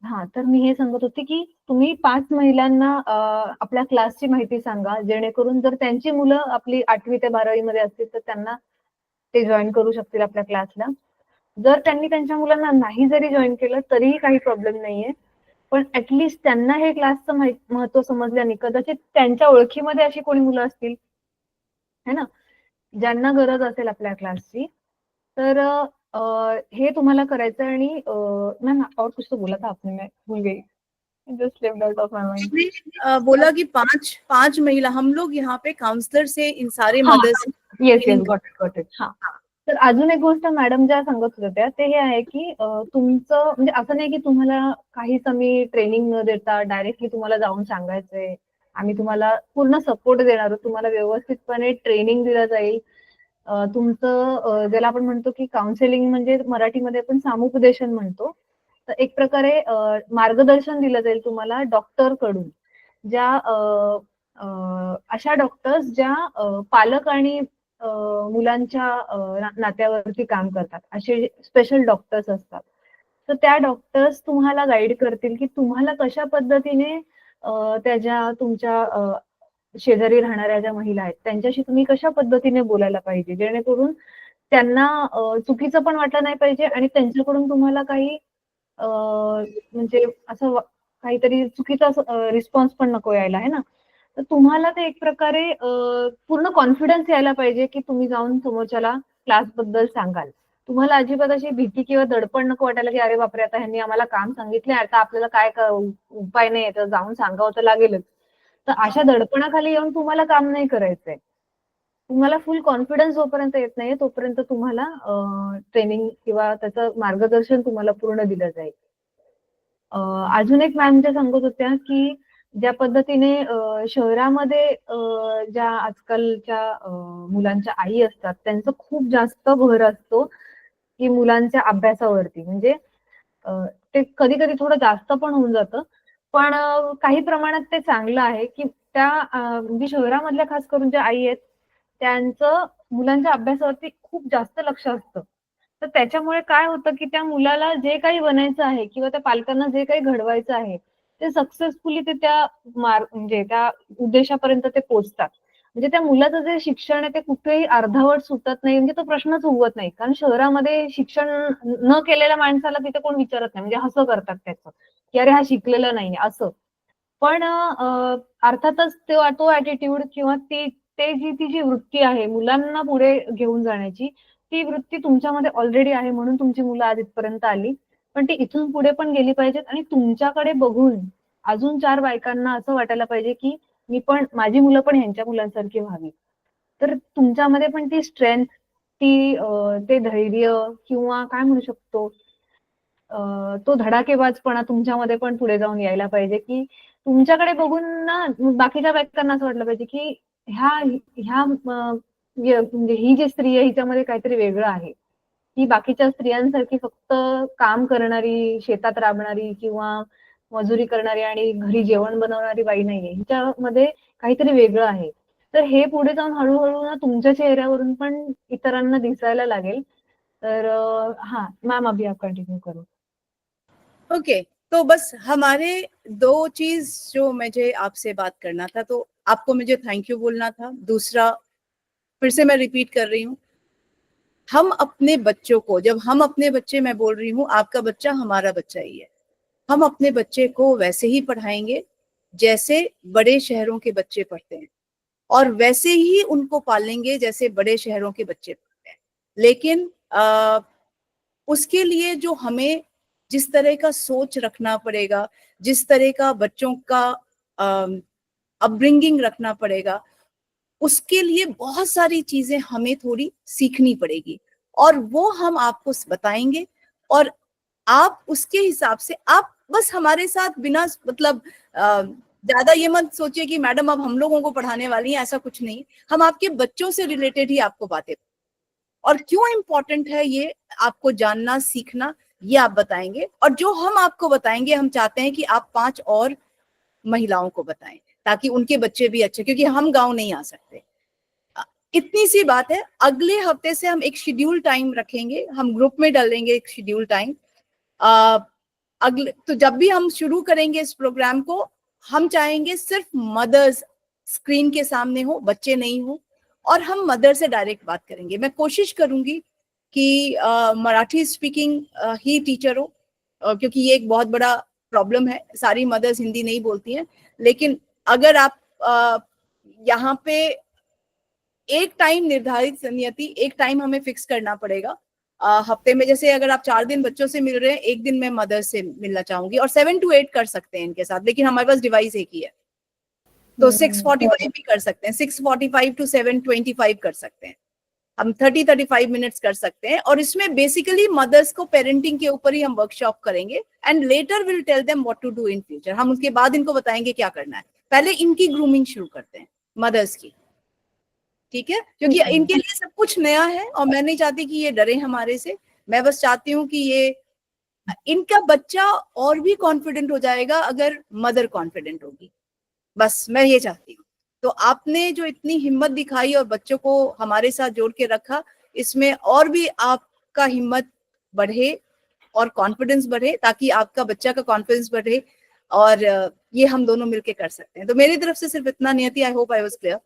Speaker 2: हा, तर मी हे सांगत होते की तुम्ही 5 महिलांना आपल्या क्लासची माहिती सांगा, जेणेकरून जर त्यांची मुलं आपली 8वी ते 12वी मध्ये असतील तर त्यांना ते जॉईन करू शकतील आपल्या क्लासला. जर त्यांनी त्यांच्या मुलांना नाही जरी जॉईन केलं तरीही काही प्रॉब्लेम नाहीये, पण ऍटलिस्ट त्यांना हे क्लासचं महत्व समजल्याने कदाचित त्यांच्या ओळखीमध्ये अशी कोणी मुलं असतील है ना, ज्यांना गरज असेल आपल्या क्लासची, तर हे तुम्हाला करायचं. आणि मॅम और कुछ तो बोला था आपने, मैं भूल गई, just left out of my mind.
Speaker 6: बोला कि 5 महिला हम लोग यहाँ पे काउंसलर से इन सारे
Speaker 2: हाँ,
Speaker 6: मदर्स.
Speaker 2: Yes got it. हा, तर अजून एक गोष्ट मॅडम ज्या सांगत होत्या ते हे आहे की तुमचं म्हणजे असं नाही की तुम्हाला काहीच आम्ही ट्रेनिंग न देता डायरेक्टली तुम्हाला जाऊन सांगायचंय. आम्ही तुम्हाला पूर्ण सपोर्ट देणार आहोत, तुम्हाला व्यवस्थितपणे ट्रेनिंग दिलं जाईल. तुमचं ज्याला आपण म्हणतो की काउन्सिलिंग म्हणजे मराठीमध्ये आपण सामुपदेशन म्हणतो, तर एक प्रकारे मार्गदर्शन दिलं जाईल तुम्हाला डॉक्टर कडून, ज्या अशा डॉक्टर्स ज्या पालक आणि मुलांच्या नात्यावरती काम करतात, असे स्पेशल डॉक्टर्स असतात. तर त्या डॉक्टर्स तुम्हाला गाईड करतील की तुम्हाला कशा पद्धतीने त्याच्या तुमच्या शेजारी राहणाऱ्या ज्या महिला आहेत त्यांच्याशी तुम्ही कशा पद्धतीने बोलायला पाहिजे, जेणेकरून त्यांना चुकीचं पण वाटलं नाही पाहिजे आणि त्यांच्याकडून तुम्हाला काही म्हणजे असं काहीतरी चुकीचा रिस्पॉन्स पण नको यायला, है ना. तर तुम्हाला ते एक प्रकारे पूर्ण कॉन्फिडन्स यायला पाहिजे की तुम्ही जाऊन समोरच्याला क्लासबद्दल सांगाल. तुम्हाला अजिबात अशी भीती किंवा दडपण नको वाटायला की अरे बापरे, आता ह्यांनी आम्हाला काम सांगितले, आता आपल्याला काय उपाय नाही, तर जाऊन सांगावं तर लागेलच. तर अशा दडपणाखाली येऊन तुम्हाला काम नाही करायचंय. तुम्हाला फुल कॉन्फिडन्स जोपर्यंत येत नाहीये तोपर्यंत तुम्हाला ट्रेनिंग किंवा त्याचं मार्गदर्शन तुम्हाला पूर्ण दिलं जाईल. अजून एक मॅम ज्या सांगत होत्या की ज्या पद्धतीने शहरामध्ये ज्या आजकालच्या मुलांच्या आई असतात त्यांचं खूप जास्त भर असतो की मुलांच्या अभ्यासावरती, म्हणजे ते कधी कधी थोडं जास्त पण होऊन जातं, पण काही प्रमाणात ते चांगलं आहे की त्या म्हणजे शहरामधल्या खास करून ज्या आई आहेत त्यांचं मुलांच्या अभ्यासावरती खूप जास्त लक्ष असतं. तर त्याच्यामुळे काय होतं की त्या मुलाला जे काही बनायचं आहे किंवा त्या पालकांना जे काही घडवायचं आहे ते सक्सेसफुली ते त्या म्हणजे त्या उद्देशापर्यंत ते पोहोचतात. म्हणजे त्या मुलाचं जे शिक्षण आहे ते कुठेही अर्धवट सुटत नाही, म्हणजे तो प्रश्नच उगवत नाही. कारण शहरामध्ये शिक्षण न केलेल्या माणसाला तिथे कोण विचारत नाही, म्हणजे असं करतात त्याचं की अरे हा शिकलेला नाही असं. पण अर्थातच तो ऍटिट्यूड किंवा ती जी वृत्ती आहे मुलांना पुढे घेऊन जाण्याची, ती वृत्ती तुमच्यामध्ये ऑलरेडी आहे म्हणून तुमची मुलं आज इथपर्यंत आली. पण ती इथून पुढे पण गेली पाहिजेत आणि तुमच्याकडे बघून अजून 4 बायकांना असं वाटायला पाहिजे की माझी मुलं पण ह्यांच्या मुलांसारखी व्हावी. तर तुमच्यामध्ये पण ती स्ट्रेंथ, ते धैर्य किंवा काय म्हणू शकतो तो धडाकेबाजपणा तुमच्यामध्ये पण पुढे जाऊन यायला पाहिजे की तुमच्याकडे बघून ना बाकीच्या बायकांना असं वाटलं पाहिजे की ह्या म्हणजे ही जी स्त्री आहे हिच्यामध्ये काहीतरी वेगळं आहे. ही बाकीच्या स्त्रियांसारखी फक्त काम करणारी, शेतात राबणारी किंवा मजुरी करणारी आणि घरी जेवण बनवणारी बाई नाहीये, हिच्यामध्ये काहीतरी वेगळं आहे. तर हे पुढे जाऊन हळूहळू ना तुमच्या चेहऱ्यावरून पण इतरांना दिसायला लागेल. तर हाँ मैम, अभी आप कंटिन्यू करो.
Speaker 6: ओके, तो बस हमारे 2 चीज जो मुझे आपसे बात करना था, तो आपको मुझे थैंक यू बोलना था. दूसरा फिर से मैं रिपीट कर रही हूँ, हम अपने बच्चों को, जब हम अपने बच्चे, मैं बोल रही हूँ आपका बच्चा हमारा बच्चा ही है, हम अपने बच्चे को वैसे ही पढ़ाएंगे जैसे बड़े शहरों के बच्चे पढ़ते हैं, और वैसे ही उनको पालेंगे जैसे बड़े शहरों के बच्चे पढ़ते हैं। लेकिन उसके लिए जो हमें जिस तरह का सोच रखना पड़ेगा, जिस तरह का बच्चों का अपब्रिंगिंग रखना पड़ेगा, उसके लिए बहुत सारी चीजें हमें थोड़ी सीखनी पड़ेगी, और वो हम आपको बताएंगे, और आप उसके हिसाब से, आप बस हमारे साथ बिना मतलब ज्यादा ये मत सोचिए कि मैडम अब हम लोगों को पढ़ाने वाली हैं, ऐसा कुछ नहीं। हम आपके बच्चों से रिलेटेड ही आपको बातें, और क्यों इम्पोर्टेंट है ये आपको जानना सीखना, ये आप बताएंगे। और जो हम आपको बताएंगे, हम चाहते हैं कि आप 5 और महिलाओं को बताएं, ताकि उनके बच्चे भी अच्छे, क्योंकि हम गांव नहीं आ सकते। इतनी सी बात है। अगले हफ्ते से हम एक शेड्यूल टाइम रखेंगे, हम ग्रुप में डालेंगे एक शेड्यूल टाइम। अगले तो जब भी हम शुरू करेंगे इस प्रोग्राम को, हम चाहेंगे सिर्फ मदर्स स्क्रीन के सामने हो, बच्चे नहीं हो, और हम मदर से डायरेक्ट बात करेंगे। मैं कोशिश करूंगी कि मराठी स्पीकिंग ही टीचर हो, क्योंकि ये एक बहुत बड़ा प्रॉब्लम है, सारी मदर्स हिंदी नहीं बोलती हैं। लेकिन अगर आप यहाँ पे एक टाइम निर्धारित, नियति एक टाइम हमें फिक्स करना पड़ेगा हफ्ते में। जैसे अगर आप 4 दिन बच्चों से मिल रहे हैं, एक दिन मैं मदर से मिलना चाहूंगी, और 7 to 8 कर सकते हैं इनके साथ, लेकिन हमारे पास डिवाइस एक ही है, तो 6:45 भी कर सकते हैं, 6:45 to 7:25 कर सकते हैं, हम 30-35 मिनट्स कर सकते हैं। और इसमें बेसिकली मदर्स को पेरेंटिंग के ऊपर ही हम वर्कशॉप करेंगे, and later will tell them what to do in future. हम उसके बाद इनको बताएंगे क्या करना है। पहले इनकी ग्रूमिंग शुरू करते हैं, मदर्स की, ठीक है, क्योंकि इनके लिए सब कुछ नया है, और मैं नहीं चाहती कि ये डरे हमारे से। मैं बस चाहती हूँ कि ये इनका बच्चा और भी कॉन्फिडेंट हो जाएगा अगर मदर कॉन्फिडेंट होगी, बस मैं ये चाहती हूँ। तो आपने जो इतनी हिम्मत दिखाई और बच्चों को हमारे साथ जोड़ के रखा, इसमें और भी आपका हिम्मत बढ़े और कॉन्फिडेंस बढ़े, ताकि आपका बच्चा का कॉन्फिडेंस बढ़े, और ये हम दोनों मिलके कर सकते हैं। तो मेरी तरफ से सिर्फ इतना, नियति, I hope I was clear.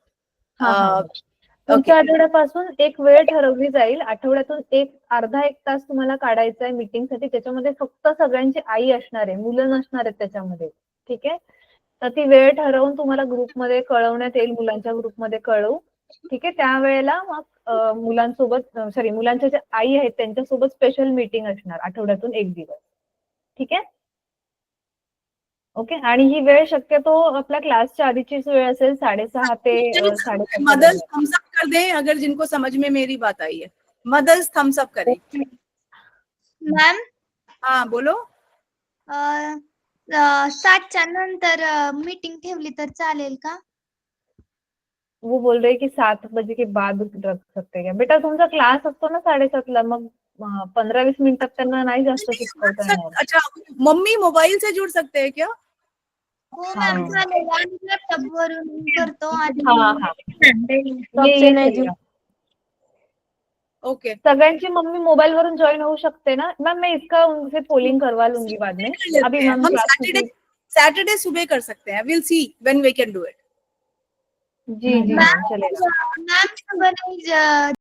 Speaker 2: तुमच्या आठवड्यापासून एक वेळ ठरवली जाईल, आठवड्यातून अर्धा एक तास तुम्हाला काढायचा आहे मीटिंगसाठी, त्याच्यामध्ये फक्त सगळ्यांची आई असणार आहे, मुलं नसणार आहेत त्याच्यामध्ये, ठीक आहे। तर ती वेळ ठरवून तुम्हाला ग्रुपमध्ये कळवण्यात येईल, मुलांच्या ग्रुपमध्ये कळवू, ठीक आहे। त्यावेळेला मग मुलांसोबत, सॉरी, मुलांच्या ज्या आई आहेत त्यांच्यासोबत स्पेशल मीटिंग असणार आठवड्यातून एक दिवस, ठीक आहे, ओके। आणि ही वेळ शक्यतो आपल्या क्लासच्या आधीचीच वेळ असेल, 6:30 ते 7:30।
Speaker 6: मदर्स थम्स अप कर दें अगर जिनको समझ में मेरी बात आई है, मदर्स थम्स अप करें।
Speaker 8: मॅम,
Speaker 6: हाँ बोलो।
Speaker 8: 7च्या नंतर मीटिंग ठेवली तर चालेल का?
Speaker 2: वो बोल रहे की 7 बजे के बाद रख सकते क्या? बेटा तुमचा क्लास असतो ना 7:30ला, मग 15-20 मिनिटात त्यांना नाही जास्त शिकवता येणार।
Speaker 6: अच्छा, मम्मी मोबाइल से जुड़ सकते हैं क्या?
Speaker 8: हो मॅम, चालेल, आम्ही लॅपटॉप वरून करतो आणि
Speaker 2: ये नहीं
Speaker 6: ओके,
Speaker 2: सगळ्यांची मम्मी मोबाइल वरून ज्वाइन हो सकते ना मैम? मैं इसका उनसे पोलिंग करवा लूंगी बाद में। अभी मैम
Speaker 6: हम सैटरडे सुबह कर सकते हैं, will see when we can do it.
Speaker 2: जी जी
Speaker 8: मॅम,
Speaker 2: चलेगा।
Speaker 8: मॅम